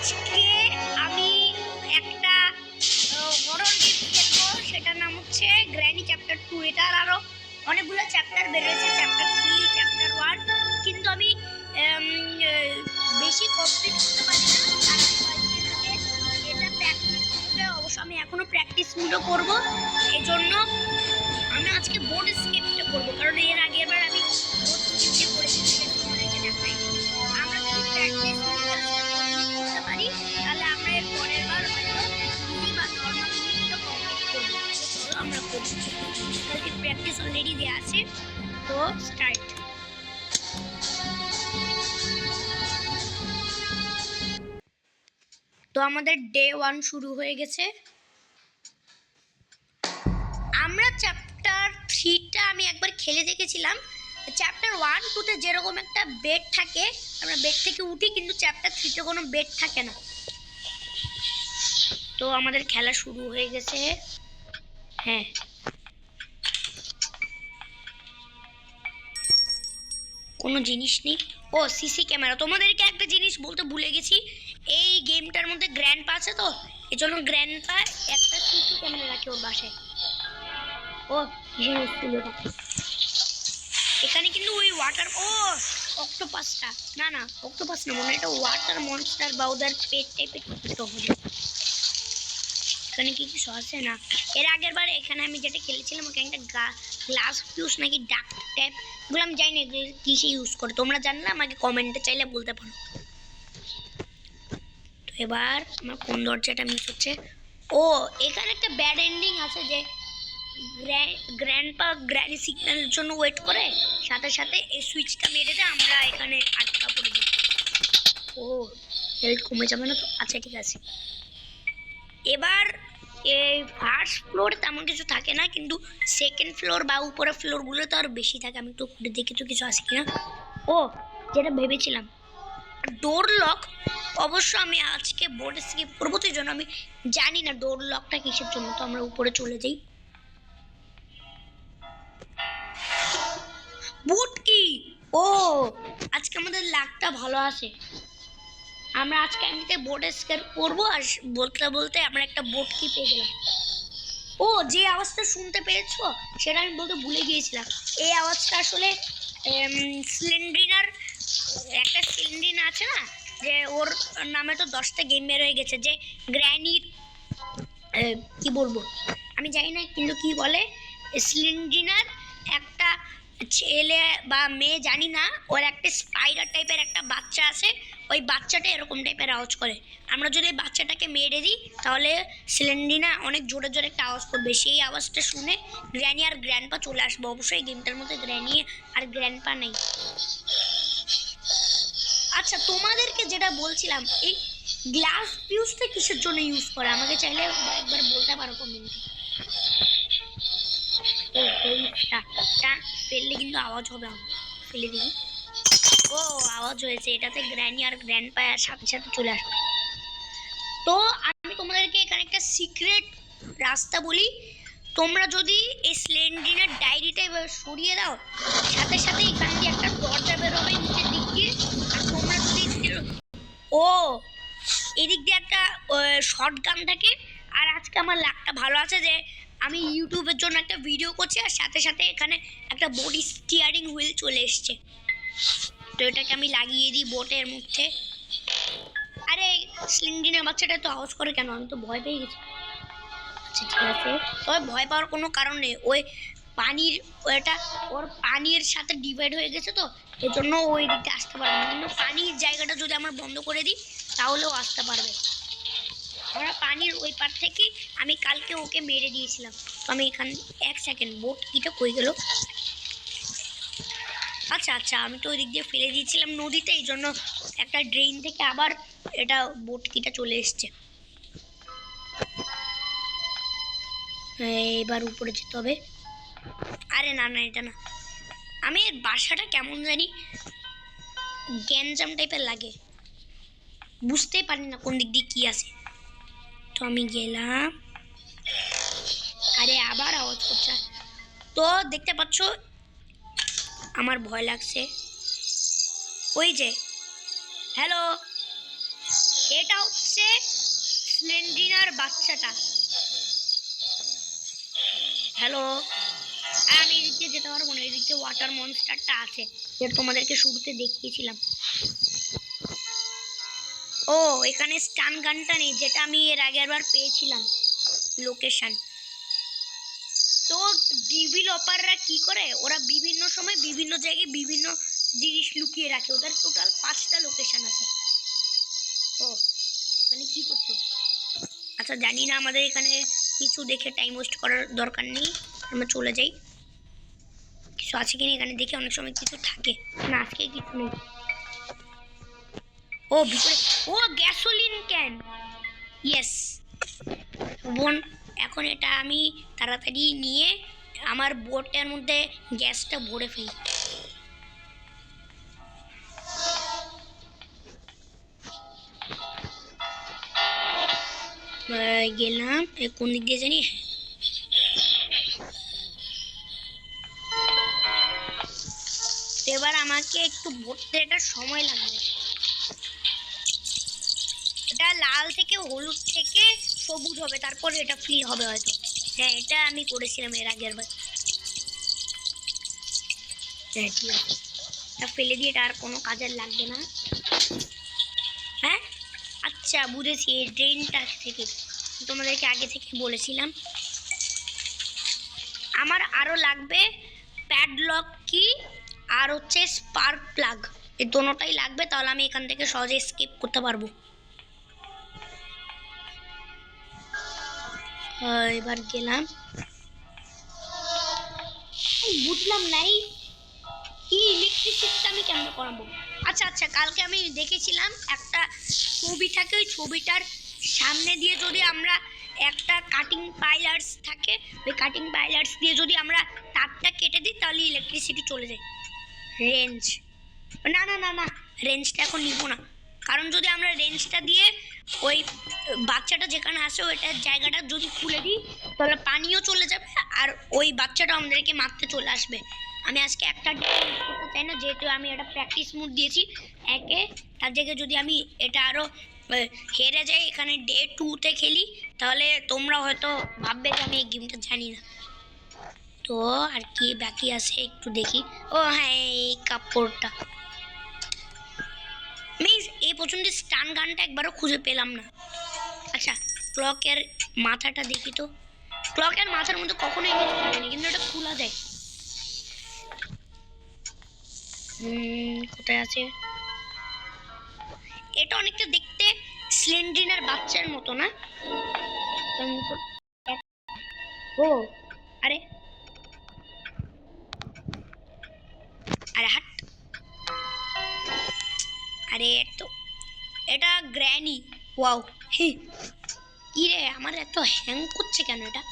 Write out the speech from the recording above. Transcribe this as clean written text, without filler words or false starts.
আজকে আমি একটা হরর গেম খেলবো, সেটার নাম হচ্ছে গ্র্যানি চ্যাপ্টার 2। এটার আরো অনেকগুলো চ্যাপ্টার বেরোয়েছে, চ্যাপ্টার 3, চ্যাপ্টার 1, কিন্তু আমি বেশি কমপ্লিট করতে পারি না। এটা প্র্যাকটিস মোডে, অবশ্য আমি এখনো প্র্যাকটিস মোডে করবো। এই জন্য আমি আজকে বোর্ড স্কিপটা করবো, কারণ এর আগের বার আমি বোর্ড স্কিপটা করেছি, অনেকে দেখাই। আমরা যদি প্র্যাকটিস মোডটা কমপ্লিট করতে পারি, তাহলে আমরা এর পরের বার হয়তো ইজি বা নর্মাল মোডটা কমপ্লিট করবো। চলো আমরা করি। কালকে প্র্যাকটিস অলরেডি দেওয়া আছে, তো স্টার্ট। তো আমাদের ডে 1 শুরু হয়ে গেছে। আমরা চ্যাপ্টার 3টা আমি একবার খেলে দেখেছিলাম। চ্যাপ্টার 1, 2তে যেরকম একটা বেড থাকে, আমরা বেড থেকে উঠি, কিন্তু চ্যাপ্টার 3তে কোনো বেড থাকে না। তো আমাদের খেলা শুরু হয়ে গেছে। হ্যাঁ, কোনো জিনিস নেই। ও, সিসি ক্যামেরা। তোমাদেরকে একটা জিনিস বলতে ভুলে গেছি, এই গেমটার মধ্যে গ্র্যান্ডপা আছে, তো এই জন্য গ্র্যান্ডপা একটা সিসি ক্যামেরা রাখে ওর বাসায়। ও, এখানে কিন্তু ওই ওয়াটার, ও অক্টোপাসটা, না অক্টোপাস না, মনে হয় এটা ওয়াটার মনস্টার বা ওদের পেট টাইপের কিছু হবে। এখানে কি কিছু আছে না? এর আগের বার এখানে আমি যেটা খেলেছিলাম, ওখানে একটা গ্লাস ফিউজ নাকি ডাক ট্যাপ, এগুলো আমি জানি না এগুলো কিসে ইউজ করে। তোমরা জানলে আমাকে কমেন্টে চাইলে বলতে পারো। তো এবার আমার কোন দরজাটা মিস হচ্ছে? ও, এখানে একটা ব্যাড এন্ডিং আছে, যে গ্র্যান্ডপা গ্র্যানি সিগন্যালের জন্য ওয়েট করে, সাথে সাথে এই সুইচটা মেরে দেয়, আমরা এখানে আটকা পড়ে যাই। ও, হেলথ কমে যাবে না তো? আচ্ছা ঠিক আছে। এবার এই ফার্স্ট ফ্লোরে তেমন কিছু থাকে না, কিন্তু সেকেন্ড ফ্লোর বা উপরের ফ্লোরগুলো তো আর বেশি থাকে। আমি তো দেখি তো কিছু আছে কিনা। ও, যেটা ভেবেছিলাম ডোর লক, অবশ্য আমি আজকে বোর্ড স্কিপ করবো, তো এই জন্য আমি জানি না ডোর লকটা কিসের জন্য। তো আমরা উপরে চলে যাই। বুট কি? ও, আজকে আমাদের লাকটা ভালো আছে। আমরা আজকে এমনিতে বোর্ড স্কেপ করবো, আর বলতে বলতে আমরা একটা বোট কি পেয়ে গেলাম। ও, যে আওয়াজটা শুনতে পেয়েছো সেটা আমি বলতে ভুলে গিয়েছিলাম। এই আওয়াজটা আসলে স্লেন্ড্রিনার, একটা স্লেন্ড্রিনা আছে না, যে ওর নামে তো 10টা গেম বের হয়ে গেছে, যে গ্র্যানির কি বলবো আমি জানি না, কিন্তু কি বলে স্লেন্ড্রিনার একটা ছেলে বা মেয়ে জানি না, ওর একটা স্পাইডার টাইপের একটা বাচ্চা আছে, ওই বাচ্চাটা এরকম টাইপের আওয়াজ করে। আমরা যদি বাচ্চাটাকে মেরে দিই, তাহলে স্লেন্ড্রিনা অনেক জোরে জোরে একটা আওয়াজ করবে। সেই আওয়াজটা শুনে গ্র্যানি আর গ্র্যান্ডপা চলে আসবে। অবশ্যই গেমটার মধ্যে গ্র্যানি আর গ্র্যান্ডপা নেই। আচ্ছা, তোমাদেরকে যেটা বলছিলাম, এই গ্লাস ফিউজটা কিসের জন্য ইউজ করে আমাকে চাইলে একবার বলতে পারো কমেন্টে। ফেললে কিন্তু আওয়াজ হবে, ফেলে দিই। ও, আওয়াজ হয়েছে, এটাতে গ্র্যানি আর গ্র্যান্ডপা সাথে সাথে চলে আসবে। তো আমি তোমাদেরকে এখানে একটা সিক্রেট রাস্তা বলি। তোমরা যদি এই স্লেন্ড্রিনার ডায়েরিটা এবার সরিয়ে দাও, সাথে সাথে এখান দিয়ে একটা দরজা বেরোবে নিচের দিক দিয়ে। আর তোমরা যদি ও, এদিক দিয়ে একটা শর্ট গান থাকে। আর আজকে আমার লাকটা ভালো আছে যে আমি ইউটিউবের জন্য একটা ভিডিও করছি, আর সাথে সাথে এখানে একটা বডি স্টিয়ারিং হুইল চলে এসছে। তো এটাকে আমি লাগিয়ে দিই বোটের মধ্যে। আরে স্লিংডিনের বাচ্চাটা তো আওয়াজ করে কেন? আমি তো ভয় পেয়ে গেছি। আচ্ছা ঠিক আছে, তবে ভয় পাওয়ার কোনো কারণ নেই। ওই পানির, ওটা ওর পানির সাথে ডিভাইড হয়ে গেছে, তো এই জন্য ওই দিকটা আসতে পারবে না। কিন্তু পানির জায়গাটা যদি আমরা বন্ধ করে দিই, তাহলেও আসতে পারবে। আমরা পানির ওই পার থেকে আমি কালকে ওকে মেরে দিয়েছিলাম। তো আমি এখানে 1 সেকেন্ড, বোট কিটা কই গেল? আচ্ছা আচ্ছা, আমি তো ওই দিক দিয়ে ফেলে দিয়েছিলাম নদীতে, এই জন্য একটা ড্রেন থেকে আবার এটা বোট কিটা চলে এসছে। এবার উপরে যেতে হবে। আরে না না, এটা না। আমি এর বাসাটা কেমন জানি গ্যাঞ্জাম টাইপের লাগে, বুঝতেই পারি না কোন দিক দিয়ে কি আছে। তো আমি গেলাম। আরে আবার আওয়াজ করছে। তো দেখতে পাচ্ছ আমার ভয় লাগছে। ওই যে, হ্যালো, এটা হচ্ছে স্লেন্ড্রিনার বাচ্চাটা। হ্যালো, আমি এদিকে যেতে পারবো না, এদিকে ওয়াটার মনস্টারটা আছে যেটা তোমাদেরকে শুরুতে দেখিয়েছিলাম। ও এখানে স্টান গানটা নেই, যেটা আমি এর আগের বার পেয়েছিলাম লোকেশন। তো ডেভেলপাররা কি করে, ওরা বিভিন্ন সময় বিভিন্ন জায়গায় বিভিন্ন জিনিস লুকিয়ে রাখে। ওদের টোটাল 5টা লোকেশন আছে। ও মানে কি করছো? আচ্ছা জানি না, আমাদের এখানে কিছু দেখে টাইম ওয়েস্ট করার দরকার নেই, আমরা চলে যাই। কিছু আছে কিনা এখানে দেখে, অনেক সময় কিছু থাকে না, আজকে কিছু নেই। ও ভিতরে, ও গ্যাসোলিন ক্যান, ইয়েস বোন। এখন এটা আমি তাড়াতাড়ি নিয়ে আমার বোটটার মধ্যে গ্যাসটা ভরে ফেলি। গেলাম কোন দিক দিয়ে জানি, এবার আমাকে একটু ভরতে এটা সময় লাগবে। এটা লাল থেকে হলুদ থেকে সবুজ হবে, তারপর এটা ফিল হবে হয়তো। হ্যাঁ এটা আমি করেছিলাম এর আগের বার। হ্যাঁ ঠিক আছে, এটা ফেলে দিয়ে এটা আর কোনো কাজের লাগবে না। হ্যাঁ আচ্ছা বুঝেছি, এই ড্রেনটা থেকে তোমাদেরকে আগে থেকে বলেছিলাম। আমার আরো লাগবে প্যাডলক কি আর হচ্ছে স্পার্ক প্লাগ, এই দুটোটাই লাগবে, তাহলে আমি এখান থেকে সহজে স্কিপ করতে পারবো। এবার গেলাম, বুঝলাম নাই কি ইলেকট্রিসিটিটা আমি কেমন করাবো। আচ্ছা আচ্ছা, কালকে আমি দেখেছিলাম একটা ছবি থাকে, ওই ছবিটার সামনে দিয়ে যদি আমরা একটা কাটিং পাইলার্স থাকে, ওই কাটিং পাইলার্স দিয়ে যদি আমরা তারটা কেটে দিই তাহলে ইলেকট্রিসিটি চলে যায়। রেঞ্জ, না না না না, রেঞ্জটা এখন নিব না, কারণ যদি আমরা রেঞ্জটা দিয়ে ওই বাচ্চাটা যেখানে আসে ওইটার জায়গাটা যদি খুলে দিই তাহলে পানিও চলে যাবে আর ওই বাচ্চাটা আমাদেরকে মারতে চলে আসবে। আমি আজকে একটা করতে চাই না, যেহেতু আমি একটা প্র্যাকটিস মুড দিয়েছি একে, তার জায়গায় যদি আমি এটা আরও হেরে যাই এখানে ডে 2-তে খেলি, তাহলে তোমরা হয়তো ভাববে যে আমি এই গেমটা জানি না। তো আর কি বাকি আছে একটু দেখি। ও হ্যাঁ এই কাপড়টা, মিস এই পর্যন্ত স্টান গানটা একবারও খুঁজে পেলাম না। আচ্ছা ক্লকের মাথাটা দেখি তো, ক্লকের মাথার মধ্যে কখনোই কিছু থাকে না, কিন্তু এটা খোলা যায়। কোথায় আছে? এটা অনেকটা দেখতে স্লেন্ড্রিনার বাচ্চার মতো না? ও আরে আরে হাট, আরে তো এটা গ্র্যানি। ওয়াও হি, কি রে আমার এত হ্যাং করছে কেন এটা?